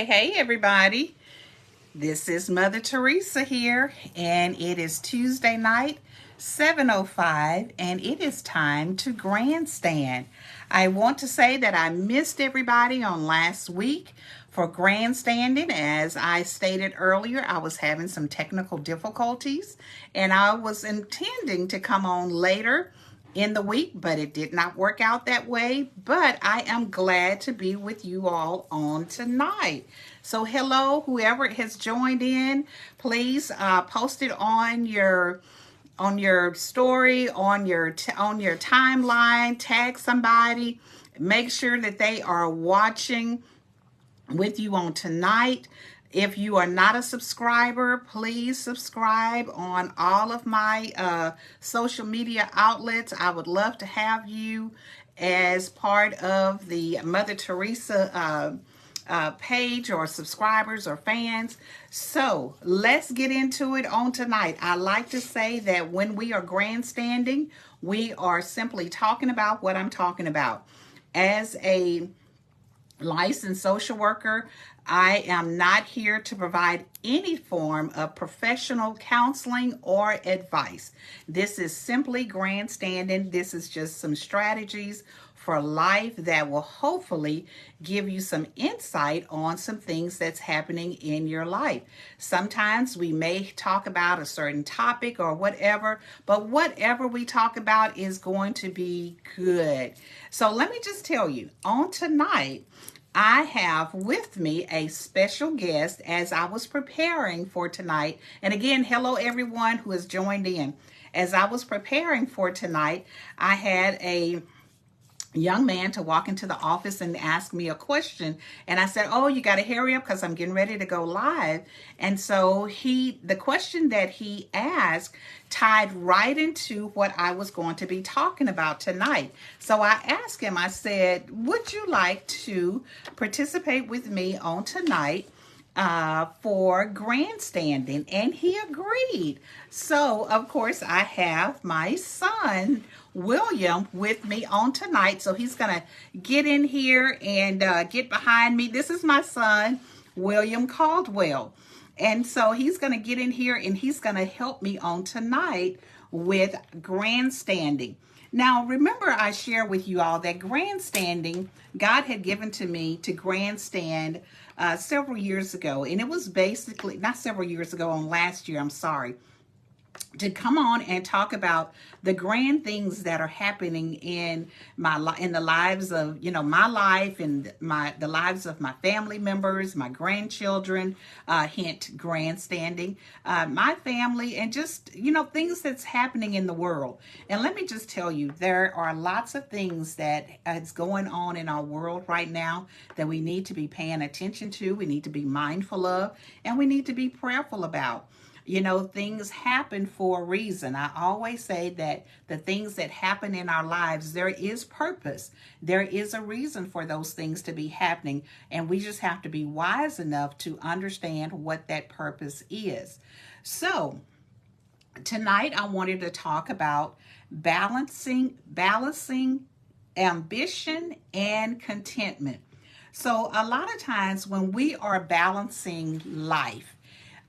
Hey, everybody. This is Mother Theresa here, and it is Tuesday night, 7:05, and it is time to grandstand. I want to say that I missed everybody on last week for grandstanding. As I stated earlier, I was having some technical difficulties, and I was intending to come on later in the week, but it did not work out that way. But I am glad to be with you all on tonight. So hello, whoever has joined in, please post it on your story, on your timeline, tag somebody, make sure that they are watching with you on tonight. If you are not a subscriber, please subscribe on all of my social media outlets. I would love to have you as part of the Mother Theresa page, or subscribers or fans. So let's get into it on tonight. I like to say that when we are grandstanding, we are simply talking about what I'm talking about. As a licensed social worker, I am not here to provide any form of professional counseling or advice. This is simply grandstanding. This is just some strategies for life that will hopefully give you some insight on some things that's happening in your life. Sometimes we may talk about a certain topic or whatever, but whatever we talk about is going to be good. So let me just tell you, on tonight, I have with me a special guest as I was preparing for tonight. And again, hello everyone who has joined in. As I was preparing for tonight, I had a young man to walk into the office and ask me a question, and I said, oh, you got to hurry up because I'm getting ready to go live. And so the question that he asked tied right into what I was going to be talking about tonight. So I asked him, I said, would you like to participate with me on tonight for grandstanding? And he agreed. So of course I have my son William with me on tonight. So he's gonna get in here and get behind me. This is my son William Caldwell, and so he's gonna get in here and he's gonna help me on tonight with grandstanding. Now, remember, I share with you all that grandstanding, God had given to me to grandstand several years ago. And it was basically, not several years ago, on last year, I'm sorry, to come on and talk about the grand things that are happening in the lives of, my life, and the lives of my family members, my grandchildren, hint grandstanding, my family, and just, things that's happening in the world. And let me just tell you, there are lots of things that is going on in our world right now that we need to be paying attention to, we need to be mindful of, and we need to be prayerful about. Things happen for a reason. I always say that the things that happen in our lives, there is purpose. There is a reason for those things to be happening, and we just have to be wise enough to understand what that purpose is. So tonight I wanted to talk about balancing ambition and contentment. So a lot of times when we are balancing life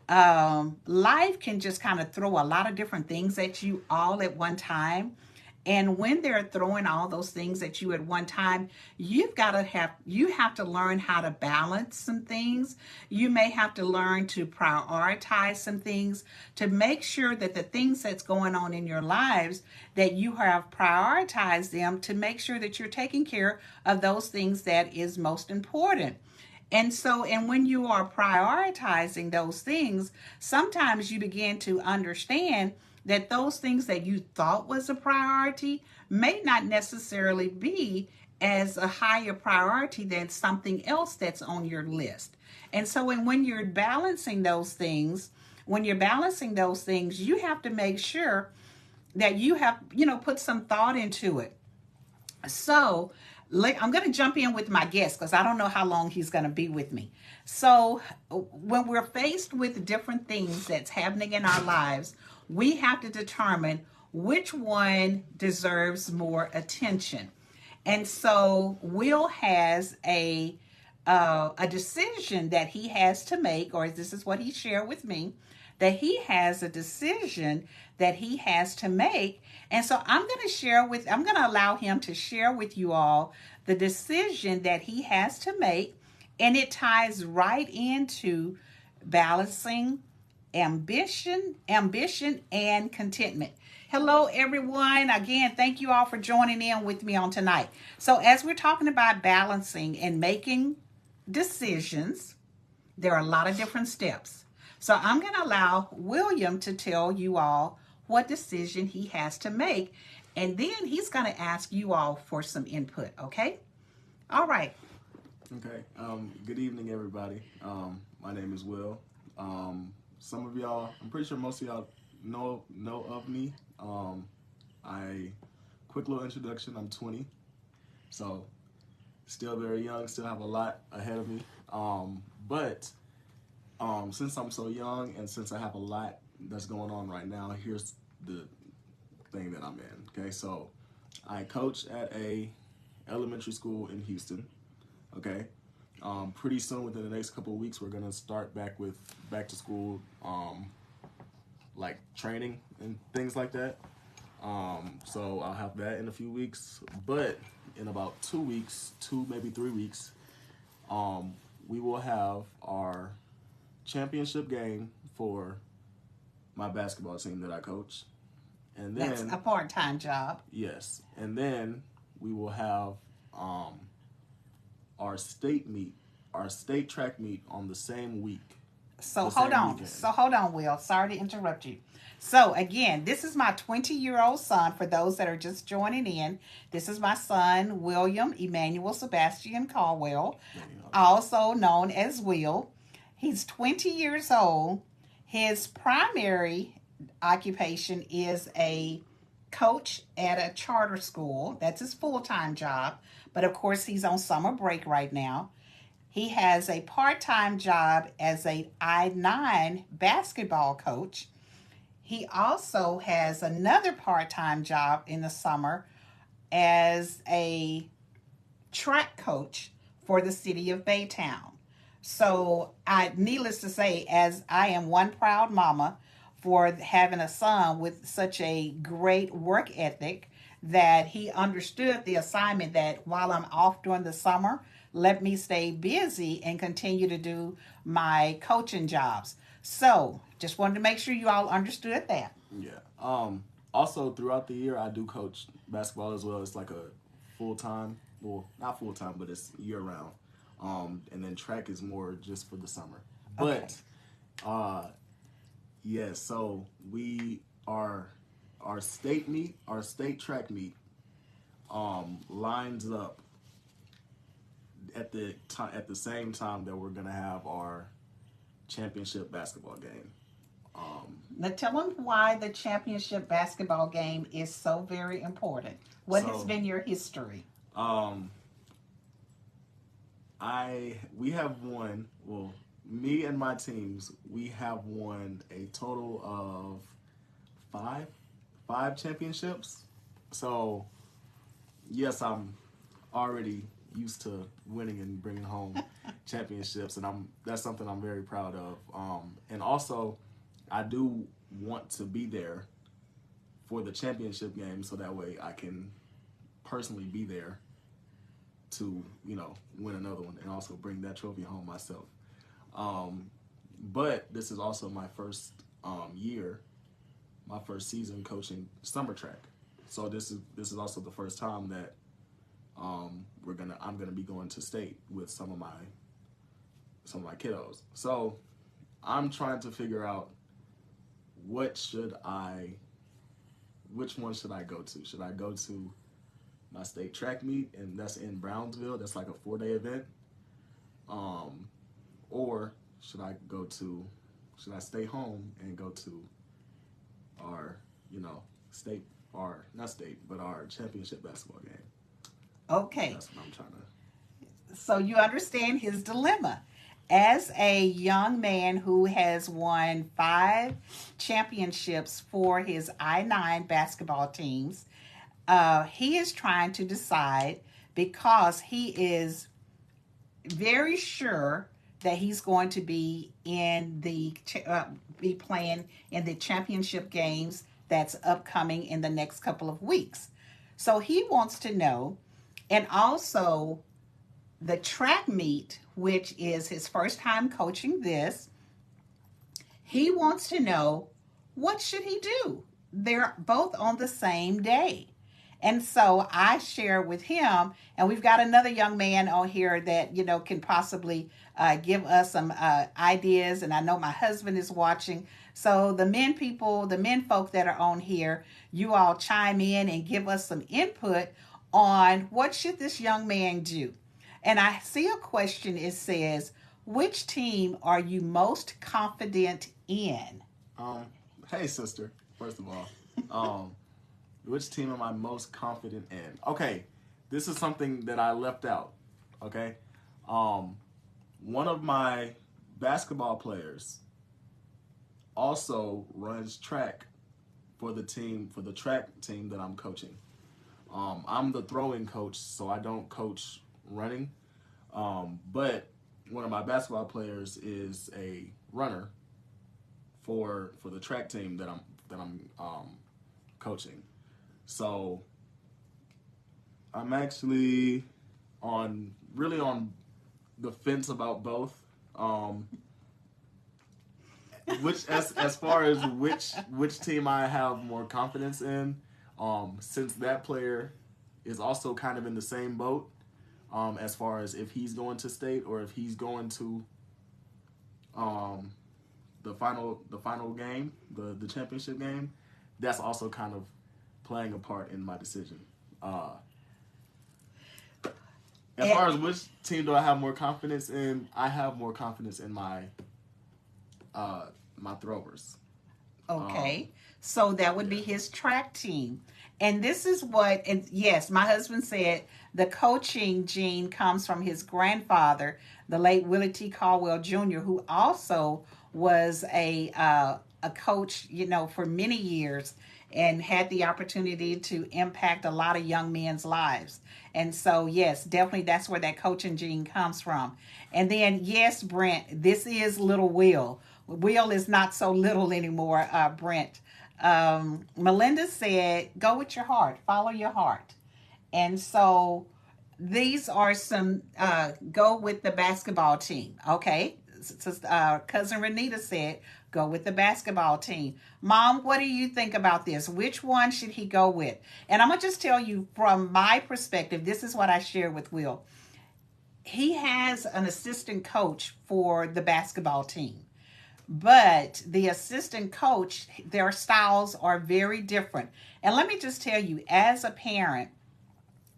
can just kind of throw a lot of different things at you all at one time. And when they're throwing all those things at you at one time, you have to learn how to balance some things. You may have to learn to prioritize some things to make sure that the things that's going on in your lives, that you have prioritized them to make sure that you're taking care of those things that is most important. And when you are prioritizing those things, sometimes you begin to understand that those things that you thought was a priority may not necessarily be as a higher priority than something else that's on your list. And so when you're balancing those things, you have to make sure that you have, put some thought into it. So I'm going to jump in with my guest because I don't know how long he's going to be with me. So when we're faced with different things that's happening in our lives, we have to determine which one deserves more attention. And so Will has a a decision that he has to make, or this is what he shared with me, that he has a decision that he has to make. And so I'm going to allow him to share with you all the decision that he has to make. And it ties right into balancing ambition and contentment. Hello, everyone. Again, thank you all for joining in with me on tonight. So as we're talking about balancing and making decisions, there are a lot of different steps. So I'm going to allow William to tell you all what decision he has to make, and then he's going to ask you all for some input, okay? All right. Okay. Good evening, everybody. My name is Will. Some of y'all, I'm pretty sure most of y'all know of me. Quick little introduction, I'm 20, so still very young, still have a lot ahead of me. But since I'm so young and since I have a lot that's going on right now, here's the thing that I'm in. Okay, so I coach at a elementary school in Houston. Okay, pretty soon, within the next couple of weeks, we're gonna start back to school, like training and things like that. So I'll have that in a few weeks, but in about 2 weeks, maybe 3 weeks, we will have our championship game for my basketball team that I coach. And then that's a part-time job. Yes. And then we will have our state track meet on the same week. So hold on, Will. Sorry to interrupt you. So again, this is my 20-year-old son. For those that are just joining in, this is my son, William Emmanuel Sebastian Caldwell, also known as Will. He's 20 years old. His primary occupation is a coach at a charter school. That's his full-time job. But of course, he's on summer break right now. He has a part-time job as a I-9 basketball coach. He also has another part-time job in the summer as a track coach for the city of Baytown. So, needless to say, as I am one proud mama for having a son with such a great work ethic, that he understood the assignment that while I'm off during the summer, let me stay busy and continue to do my coaching jobs. So, just wanted to make sure you all understood that. Yeah. Also, throughout the year, I do coach basketball as well. It's like a full-time, well, not full-time, but it's year-round. And then track is more just for the summer. But, yeah, so our state track meet, lines up at the same time that we're gonna have our championship basketball game. Now tell them why the championship basketball game is so very important. What has been your history? We have won, well, me and my teams, we have won a total of five championships. So yes, I'm already used to winning and bringing home championships, and that's something I'm very proud of. And also, I do want to be there for the championship game, so that way I can personally be there to, win another one and also bring that trophy home myself. But this is also my first my first season coaching summer track. So this is also the first time that I'm gonna be going to state with some of my kiddos. So I'm trying to figure out which one should I go to? Should I go to my state track meet, and that's in Brownsville? That's like a 4-day event. Or should I stay home and go to our, our championship basketball game? Okay. That's what I'm trying to. So you understand his dilemma. As a young man who has won 5 championships for his I-9 basketball teams, he is trying to decide, because he is very sure that he's going to be in the be playing in the championship games that's upcoming in the next couple of weeks. So he wants to know, and also the track meet, which is his first time coaching this. He wants to know, what should he do? They're both on the same day. And so I share with him, and we've got another young man on here that, can possibly give us some ideas. And I know my husband is watching. So the men folk that are on here, you all chime in and give us some input on what should this young man do. And I see a question, it says, which team are you most confident in? Hey, sister, first of all. Which team am I most confident in? Okay, this is something that I left out, okay? One of my basketball players also runs track for the track team that I'm coaching. I'm the throwing coach, so I don't coach running. But one of my basketball players is a runner for the track team that I'm coaching. So I'm actually really on the fence about both. Which as far as which team I have more confidence in, since that player is also kind of in the same boat, as far as if he's going to state or if he's going to the final game, the championship game, that's also kind of playing a part in my decision. As far as which team do I have more confidence in, I have more confidence in my throwers. Okay. So that would be his track team. And this is and yes, my husband said the coaching gene comes from his grandfather, the late Willie T. Caldwell Jr., who also was a coach, for many years and had the opportunity to impact a lot of young men's lives. And so, yes, definitely that's where that coaching gene comes from. And then, yes, Brent, this is little Will. Will is not so little anymore, Brent. Melinda said, go with your heart, follow your heart. And so these are some, go with the basketball team. Okay. So, Cousin Renita said, go with the basketball team. Mom, what do you think about this? Which one should he go with? And I'm going to just tell you from my perspective, this is what I shared with Will. He has an assistant coach for the basketball team. But the assistant coach, their styles are very different. And let me just tell you, as a parent,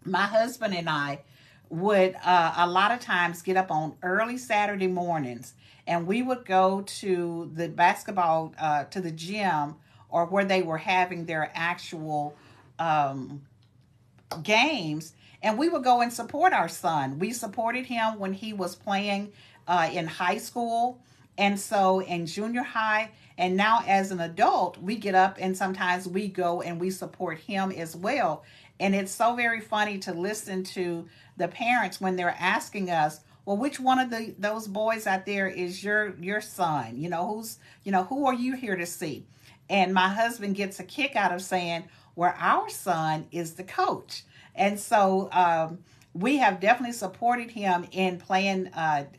my husband and I would a lot of times get up on early Saturday mornings, and we would go to the basketball, to the gym, or where they were having their actual games, and we would go and support our son. We supported him when he was playing in high school, and so in junior high, and now as an adult, we get up and sometimes we go and we support him as well. And it's so very funny to listen to the parents when they're asking us, well, which one of those boys out there is your son? Who are you here to see? And my husband gets a kick out of saying, well, our son is the coach. And so we have definitely supported him in playing,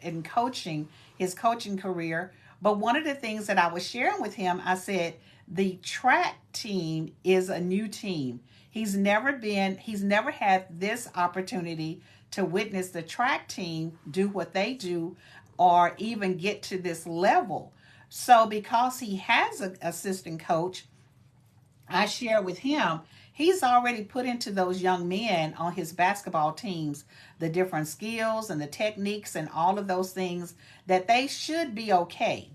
in coaching, his coaching career. But one of the things that I was sharing with him, I said, the track team is a new team. He's never had this opportunity to witness the track team do what they do or even get to this level. So because he has an assistant coach, I share with him, he's already put into those young men on his basketball teams the different skills and the techniques and all of those things that they should be okay.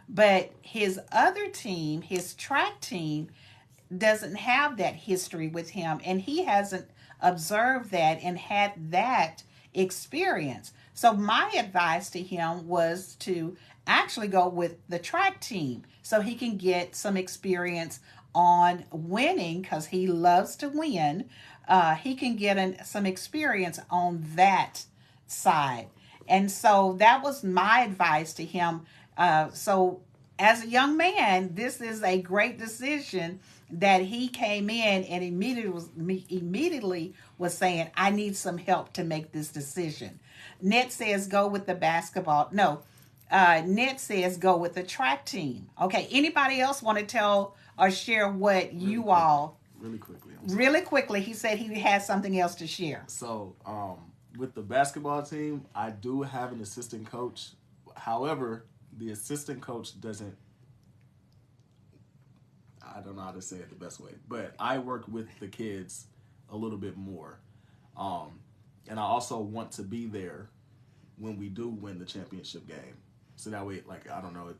But his other team, his track team, doesn't have that history with him, and he hasn't observed that and had that experience. So my advice to him was to actually go with the track team so he can get some experience on winning, because he loves to win. He can get some experience on that side. And so that was my advice to him. So as a young man, this is a great decision that he came in and immediately was saying, I need some help to make this decision. Net says go with the basketball. No, Net says go with the track team. Okay, anybody else want to tell or share what you all Really quickly. really quickly? He said he has something else to share. So, with the basketball team, I do have an assistant coach. However, the assistant coach doesn't, I don't know how to say it the best way, but I work with the kids a little bit more. And I also want to be there when we do win the championship game. So that way, like, I don't know, it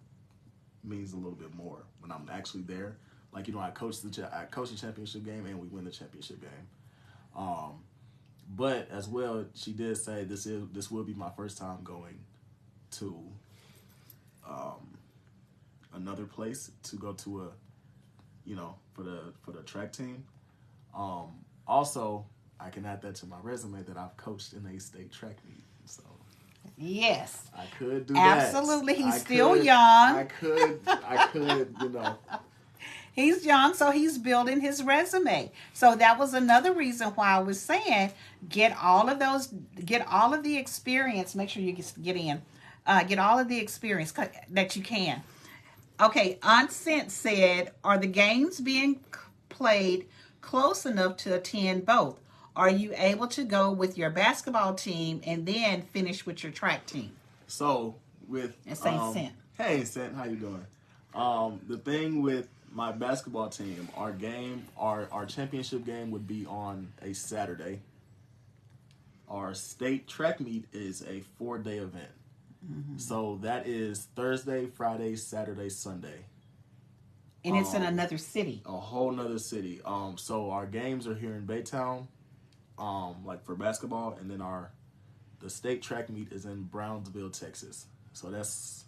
means a little bit more when I'm actually there. Like, I coach the championship game and we win the championship game. But as well, she did say this will be my first time going to another place to go to for the track team. Also, I can add that to my resume that I've coached in a state track meet. So yes, I could do absolutely. that. He's still young. I could, He's young, so he's building his resume. So that was another reason why I was saying get all of the experience. Make sure you get in. Get all of the experience that you can. Okay, Unsent said, are the games being played close enough to attend both? Are you able to go with your basketball team and then finish with your track team? So with Sent. Hey Sent, how you doing? The thing with my basketball team, our championship game would be on a Saturday. Our state track meet is a 4-day event. Mm-hmm. So that is Thursday, Friday, Saturday, Sunday. And it's in another city. A whole nother city. So our games are here in Baytown, like for basketball, and then the state track meet is in Brownsville, Texas. So that's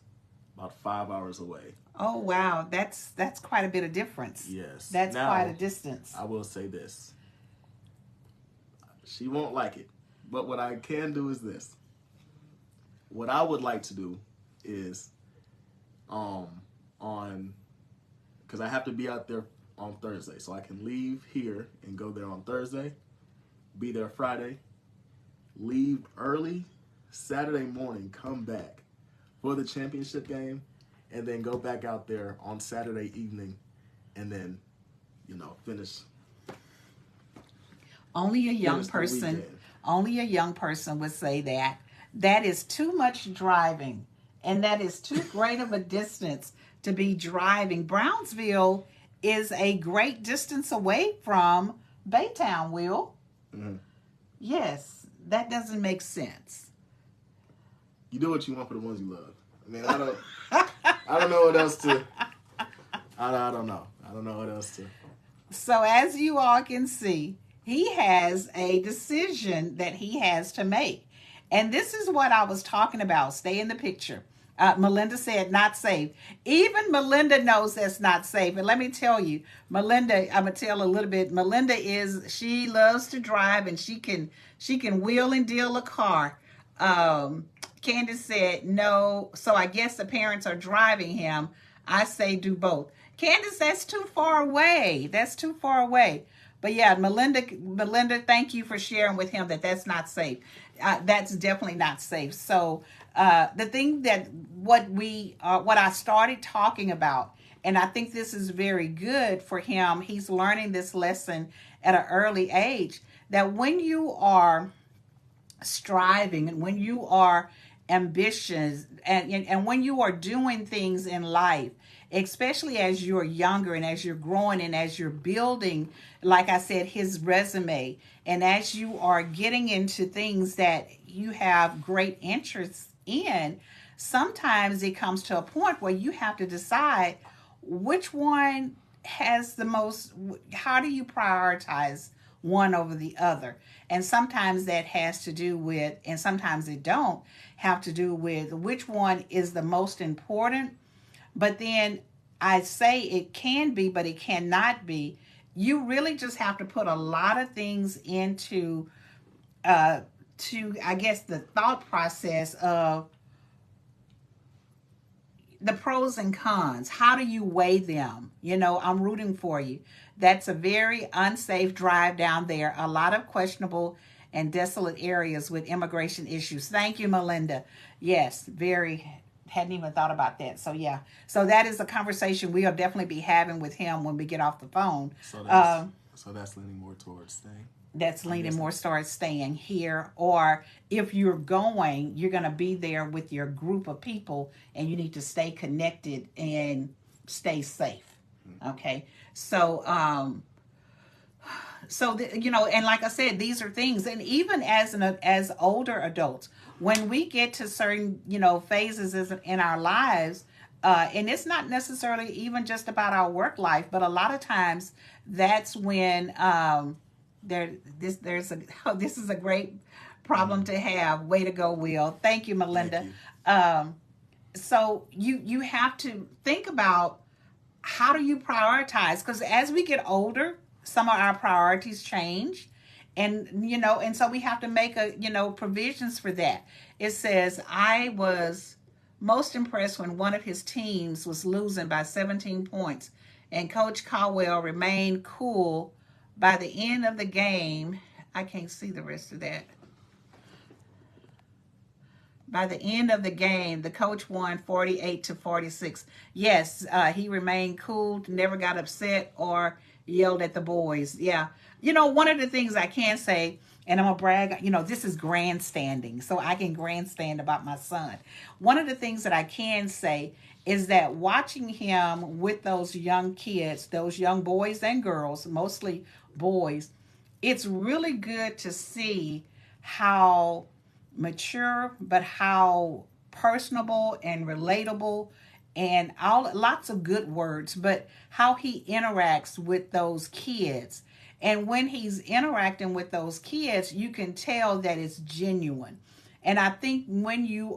about 5 hours away. Oh wow, that's quite a bit of difference. Yes. That's now, quite a distance. I will say this. She won't like it. But what I can do is this. What I would like to do is because I have to be out there on Thursday. So I can leave here and go there on Thursday, be there Friday, leave early Saturday morning, come back for the championship game, and then go back out there on Saturday evening and then, finish. Only a young person would say that. That is too much driving, and that is too great of a distance to be driving. Brownsville is a great distance away from Baytown, Will. Mm-hmm. Yes, that doesn't make sense. You do what you want for the ones you love. I mean, I don't know what else to. I don't know. I don't know what else to. So as you all can see, he has a decision that he has to make. And this is what I was talking about. Stay in the picture. Melinda said not safe. Even Melinda knows that's not safe. And let me tell you, Melinda, I'm going to tell a little bit. Melinda she loves to drive and she can wheel and deal a car. Candace said no. So I guess the parents are driving him. I say do both. Candace, that's too far away. That's too far away. But yeah, Melinda, thank you for sharing with him that's not safe. That's definitely not safe. So the thing that what I started talking about, and I think this is very good for him. He's learning this lesson at an early age, that when you are striving and when you are ambitious and when you are doing things in life, especially as you're younger and as you're growing and as you're building, like I said, his resume, and as you are getting into things that you have great interest in, sometimes it comes to a point where you have to decide which one has the most, how do you prioritize one over the other? And sometimes that has to do with, and sometimes it don't have to do with which one is the most important. But then I say it can be, but it cannot be. You really just have to put a lot of things into I guess, the thought process of the pros and cons. How do you weigh them? I'm rooting for you. That's a very unsafe drive down there. A lot of questionable and desolate areas with immigration issues. Thank you, Melinda. Yes, very, hadn't even thought about that. So yeah. So that is a conversation we'll definitely be having with him when we get off the phone. So that's leaning more towards staying. That's leaning more towards staying here. Or if you're going to be there with your group of people, and you need to stay connected and stay safe. Okay. So, and like I said, these are things, and even as older adults, when we get to certain, phases in our lives, and it's not necessarily even just about our work life, but a lot of times that's when, this is a great problem to have. Way to go, Will. Thank you, Melinda. Thank you. So you have to think about, how do you prioritize? Because as we get older, some of our priorities change, and so we have to make provisions for that. It says, I was most impressed when one of his teams was losing by 17 points, and Coach Caldwell remained cool. By the end of the game, I can't see the rest of that. By the end of the game, the coach won 48-46. Yes, he remained cool, never got upset or yelled at the boys. Yeah. One of the things I can say, and I'm going to brag, this is grandstanding, so I can grandstand about my son. One of the things that I can say is that watching him with those young kids, those young boys and girls, mostly boys, it's really good to see how mature, but how personable and relatable, and lots of good words, but how he interacts with those kids. And when he's interacting with those kids, you can tell that it's genuine. And I think when you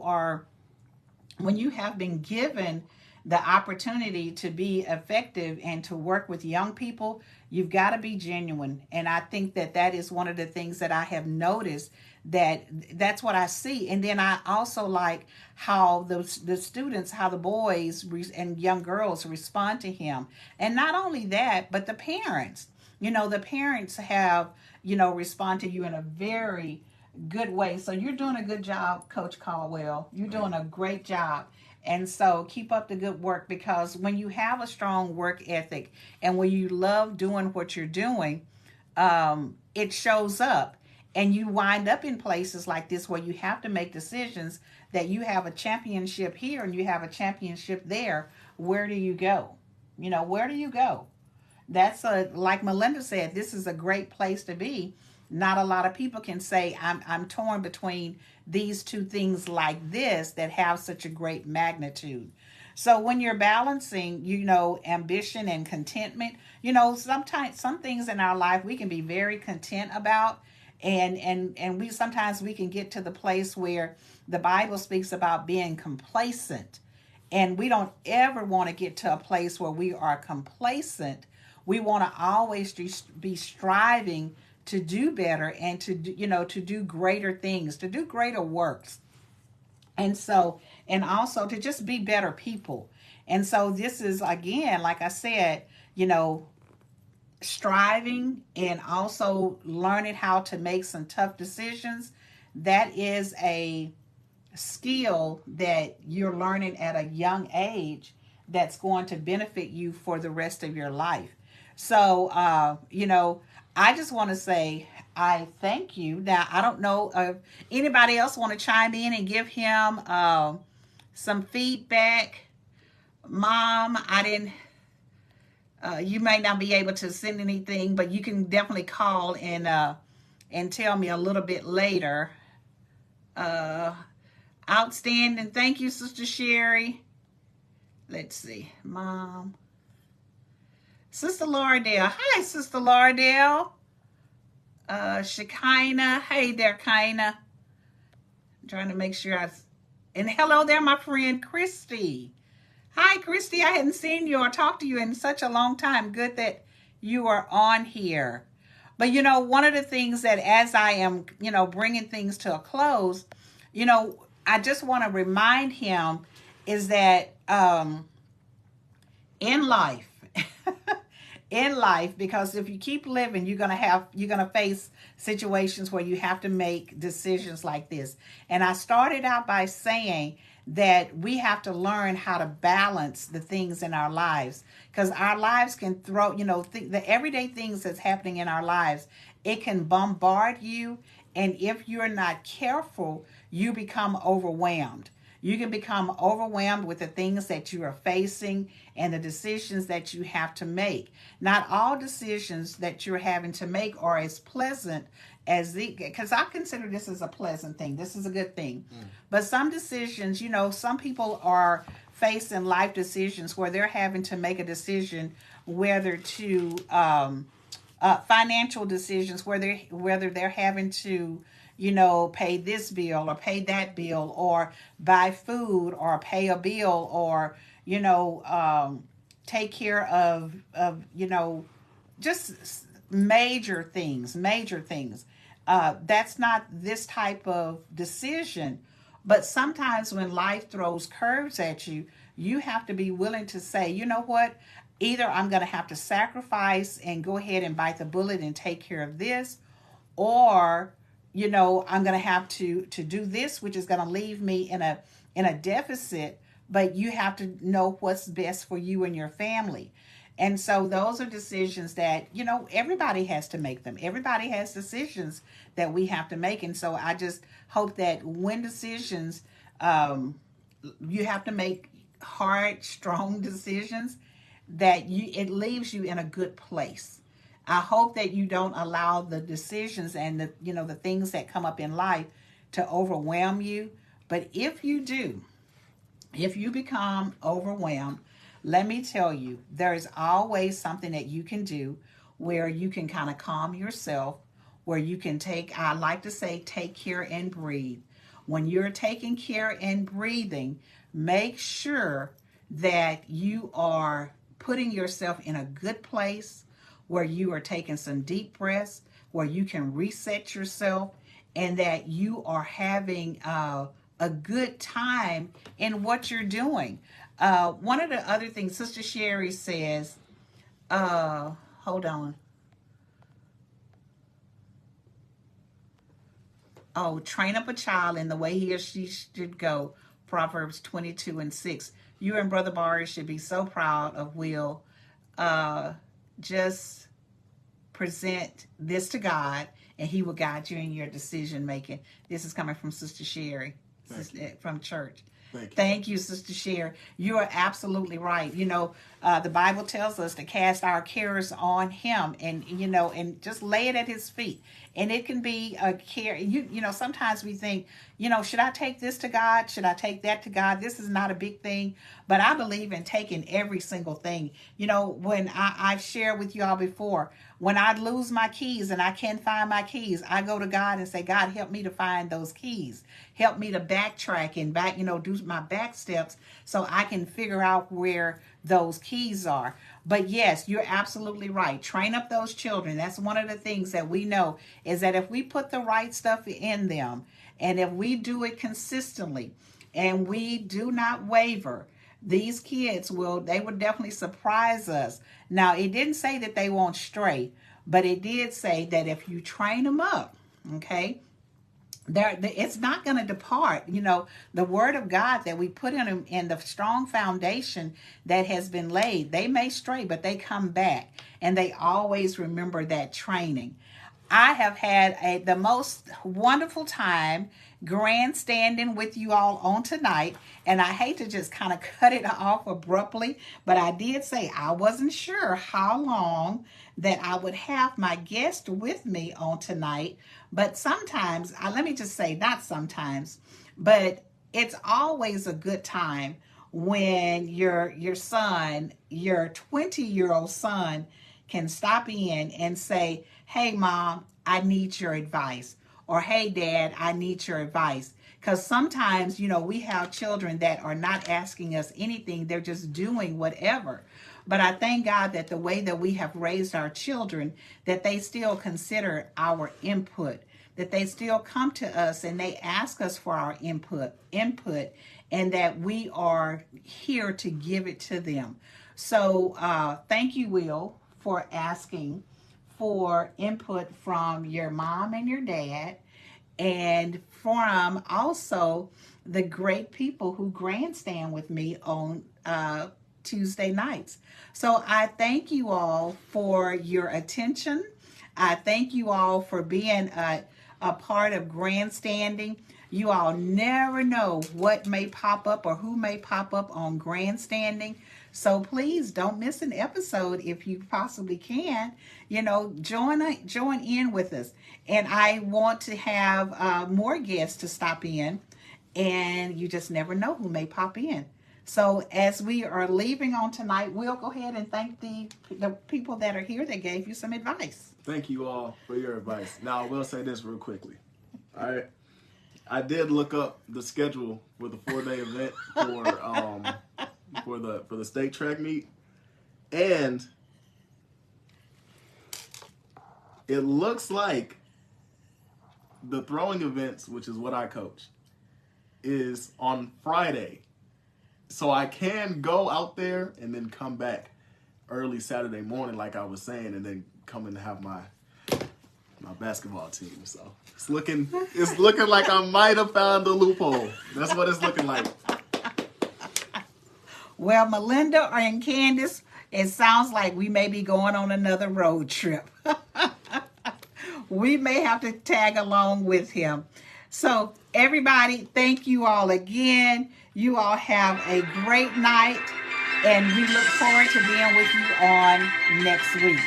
have been given the opportunity to be effective and to work with young people, you've got to be genuine. And I think that is one of the things that I have noticed, that's what I see. And then I also like how the students, how the boys and young girls respond to him. And not only that, but the parents. The parents have, respond to you in a very good way. So you're doing a good job, Coach Caldwell. You're doing a great job. And so keep up the good work, because when you have a strong work ethic and when you love doing what you're doing, it shows up, and you wind up in places like this where you have to make decisions that you have a championship here and you have a championship there. Where do you go? Where do you go? That's like Melinda said, this is a great place to be. Not a lot of people can say, I'm torn between these two things like this that have such a great magnitude. So when you're balancing, ambition and contentment, sometimes some things in our life we can be very content about, and we sometimes we can get to the place where the Bible speaks about being complacent, and we don't ever want to get to a place where we are complacent. We want to always be striving to do better and to do greater things, to do greater works. And also to just be better people. And so this is, again, like I said, striving and also learning how to make some tough decisions. That is a skill that you're learning at a young age that's going to benefit you for the rest of your life. So, I just want to say I thank you. Now, I don't know if anybody else want to chime in and give him some feedback. Mom, I didn't, you may not be able to send anything, but you can definitely call and tell me a little bit later. Outstanding. Thank you, Sister Sherry. Let's see. Mom. Sister Lauderdale. Hi, Sister Lauderdale. Shekinah. Hey there, Kina. I'm trying to make sure and hello there, my friend Christy. Hi, Christy. I hadn't seen you or talked to you in such a long time. Good that you are on here. But, one of the things that as I am, bringing things to a close, I just want to remind him is that in life, in life, because if you keep living, you're gonna face situations where you have to make decisions like this. And I started out by saying that we have to learn how to balance the things in our lives, because our lives can throw, the everyday things that's happening in our lives, it can bombard you. And if you're not careful, you become overwhelmed. You can become overwhelmed with the things that you are facing and the decisions that you have to make. Not all decisions that you're having to make are as pleasant as because I consider this as a pleasant thing. This is a good thing. But some decisions, some people are facing life decisions where they're having to make a decision whether to financial decisions whether they're having to pay this bill or pay that bill, or buy food or pay a bill, or take care of just major things. That's not this type of decision. But sometimes when life throws curves at you, you have to be willing to say, you know what, either I'm going to have to sacrifice and go ahead and bite the bullet and take care of this, or I'm going to have to do this, which is going to leave me in a deficit. But you have to know what's best for you and your family. And so those are decisions that, everybody has to make them. Everybody has decisions that we have to make. And so I just hope that when decisions, you have to make hard, strong decisions, that it leaves you in a good place. I hope that you don't allow the decisions and the things that come up in life to overwhelm you. But if you do, if you become overwhelmed, let me tell you, there is always something that you can do where you can kind of calm yourself, where you can I like to say, take care and breathe. When you're taking care and breathing, make sure that you are putting yourself in a good place, where you are taking some deep breaths, where you can reset yourself, and that you are having a good time in what you're doing. One of the other things, Sister Sherry says, hold on. Oh, train up a child in the way he or she should go. Proverbs 22:6. You and Brother Barry should be so proud of Will. Just present this to God, and he will guide you in your decision making. This is coming from Sister Sherry from church. Thank you, Sister Sherry. You are absolutely right. The Bible tells us to cast our cares on him, and and just lay it at his feet. And it can be a care. Sometimes we think, should I take this to God? Should I take that to God? This is not a big thing, but I believe in taking every single thing. When I've shared with you all before, when I lose my keys and I can't find my keys, I go to God and say, God, help me to find those keys. Help me to backtrack and do my back steps so I can figure out where those keys are. But yes, you're absolutely right. Train up those children. That's one of the things that we know, is that if we put the right stuff in them, and if we do it consistently, and we do not waver, these kids will definitely surprise us. Now, it didn't say that they won't stray, but it did say that if you train them up, okay, it's not going to depart. The word of God that we put in them, and the strong foundation that has been laid, they may stray, but they come back, and they always remember that training. I have had the most wonderful time grandstanding with you all on tonight, and I hate to just kind of cut it off abruptly, but I did say I wasn't sure how long that I would have my guest with me on tonight. But sometimes, let me just say, not sometimes, but it's always a good time when your son, your 20-year-old son, can stop in and say, hey, Mom, I need your advice. Or, hey, Dad, I need your advice. Because sometimes, you know, we have children that are not asking us anything. They're just doing whatever. But I thank God that the way that we have raised our children, that they still consider our input, that they still come to us and they ask us for our input, and that we are here to give it to them. So thank you, Will, for asking for input from your mom and your dad, and from also the great people who grandstand with me on Tuesday nights. So I thank you all for your attention. I thank you all for being a part of grandstanding. You all never know what may pop up or who may pop up on grandstanding. So please don't miss an episode if you possibly can. You know, join in with us. And I want to have more guests to stop in. And you just never know who may pop in. So as we are leaving on tonight, we'll go ahead and thank the people that are here that gave you some advice. Thank you all for your advice. Now, I will say this real quickly. All right. I did look up the schedule for the 4-day event for the state track meet, and it looks like the throwing events, which is what I coach, is on Friday. So I can go out there and then come back early Saturday morning, like I was saying, and then come in to have my basketball team. So it's looking like I might have found a loophole. That's what it's looking like. Well, Melinda and Candace, it sounds like we may be going on another road trip. We may have to tag along with him. So everybody, thank you all again. You all have a great night, and we look forward to being with you on next week.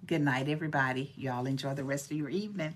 Good night, everybody. Y'all enjoy the rest of your evening.